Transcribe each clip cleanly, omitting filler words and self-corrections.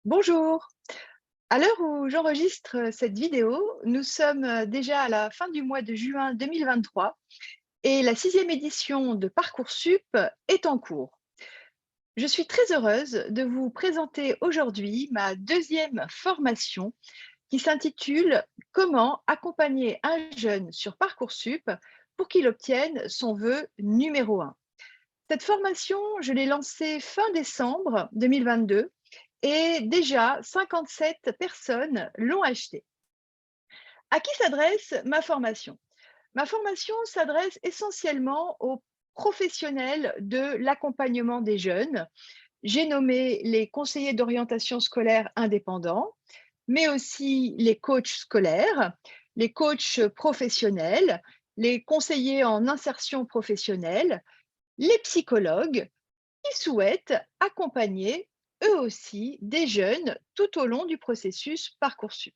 Bonjour. À l'heure où j'enregistre cette vidéo, nous sommes déjà à la fin du mois de juin 2023 et la sixième édition de Parcoursup est en cours. Je suis très heureuse de vous présenter aujourd'hui ma deuxième formation qui s'intitule Comment accompagner un jeune sur Parcoursup pour qu'il obtienne son vœu numéro un. Cette formation, je l'ai lancée fin décembre 2022 et déjà 57 personnes l'ont achetée. À qui s'adresse ma formation? Ma formation s'adresse essentiellement aux professionnels de l'accompagnement des jeunes. J'ai nommé les conseillers d'orientation scolaire indépendants, mais aussi les coachs scolaires, les coachs professionnels, les conseillers en insertion professionnelle, les psychologues qui souhaitent accompagner eux aussi des jeunes tout au long du processus Parcoursup.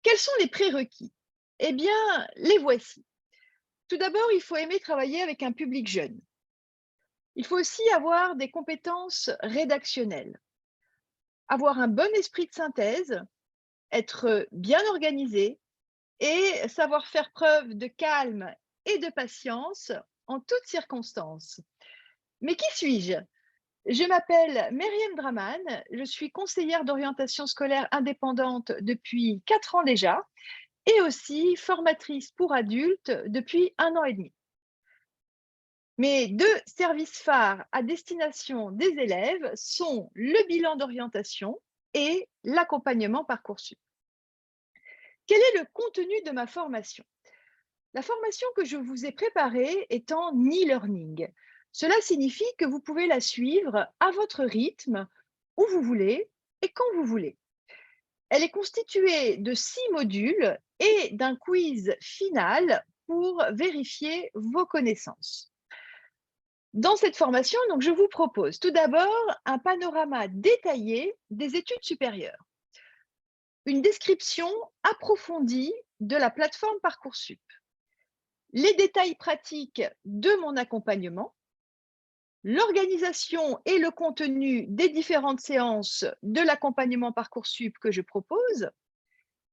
Quels sont les prérequis? Eh bien, les voici. Tout d'abord, il faut aimer travailler avec un public jeune. Il faut aussi avoir des compétences rédactionnelles, avoir un bon esprit de synthèse, être bien organisé et savoir faire preuve de calme et de patience en toutes circonstances. Mais qui suis-je? Je m'appelle Myriam Draman, je suis conseillère d'orientation scolaire indépendante depuis 4 ans déjà et aussi formatrice pour adultes depuis 1 an et demi. Mes deux services phares à destination des élèves sont le bilan d'orientation et l'accompagnement Parcoursup. Quel est le contenu de ma formation? La formation que je vous ai préparée est en e-learning. Cela signifie que vous pouvez la suivre à votre rythme, où vous voulez et quand vous voulez. Elle est constituée de 6 modules et d'un quiz final pour vérifier vos connaissances. Dans cette formation, donc, je vous propose tout d'abord un panorama détaillé des études supérieures, une description approfondie de la plateforme Parcoursup, les détails pratiques de mon accompagnement, l'organisation et le contenu des différentes séances de l'accompagnement Parcoursup que je propose,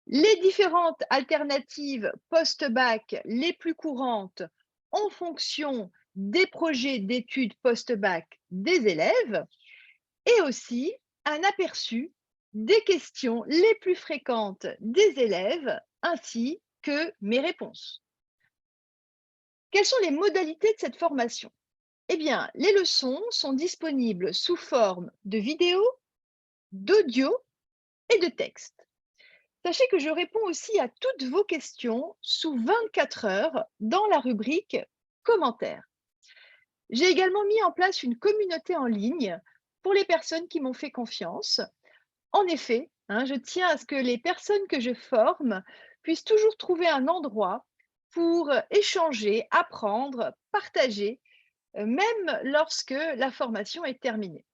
les différentes alternatives post-bac les plus courantes en fonction des projets d'études post-bac des élèves et aussi un aperçu des questions les plus fréquentes des élèves ainsi que mes réponses. Quelles sont les modalités de cette formation? Eh bien, les leçons sont disponibles sous forme de vidéos, d'audio et de texte. Sachez que je réponds aussi à toutes vos questions sous 24 heures dans la rubrique commentaires. J'ai également mis en place une communauté en ligne pour les personnes qui m'ont fait confiance. En effet, je tiens à ce que les personnes que je forme puissent toujours trouver un endroit pour échanger, apprendre, partager, même lorsque la formation est terminée.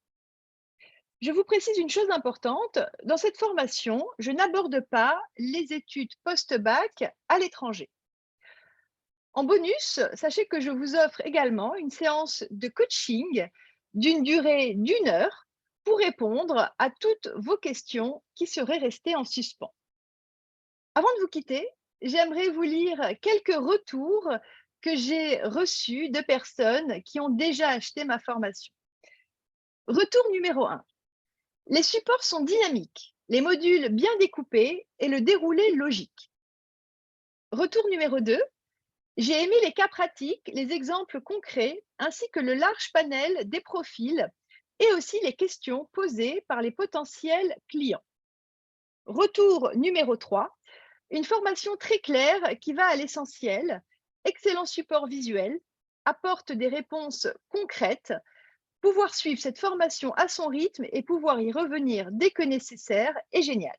Je vous précise une chose importante, dans cette formation, je n'aborde pas les études post-bac à l'étranger. En bonus, sachez que je vous offre également une séance de coaching d'une durée d'1 heure pour répondre à toutes vos questions qui seraient restées en suspens. Avant de vous quitter, j'aimerais vous lire quelques retours que j'ai reçus de personnes qui ont déjà acheté ma formation. Retour numéro 1. Les supports sont dynamiques, les modules bien découpés et le déroulé logique. Retour numéro 2. J'ai aimé les cas pratiques, les exemples concrets, ainsi que le large panel des profils et aussi les questions posées par les potentiels clients. Retour numéro 3. Une formation très claire qui va à l'essentiel, excellent support visuel, apporte des réponses concrètes. Pouvoir suivre cette formation à son rythme et pouvoir y revenir dès que nécessaire est génial.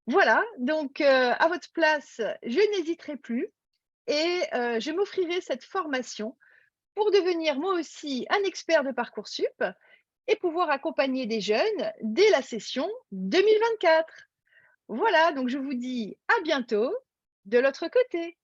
Voilà, donc à votre place, je n'hésiterai plus et je m'offrirai cette formation pour devenir moi aussi un expert de Parcoursup et pouvoir accompagner des jeunes dès la session 2024. Voilà, donc je vous dis à bientôt de l'autre côté.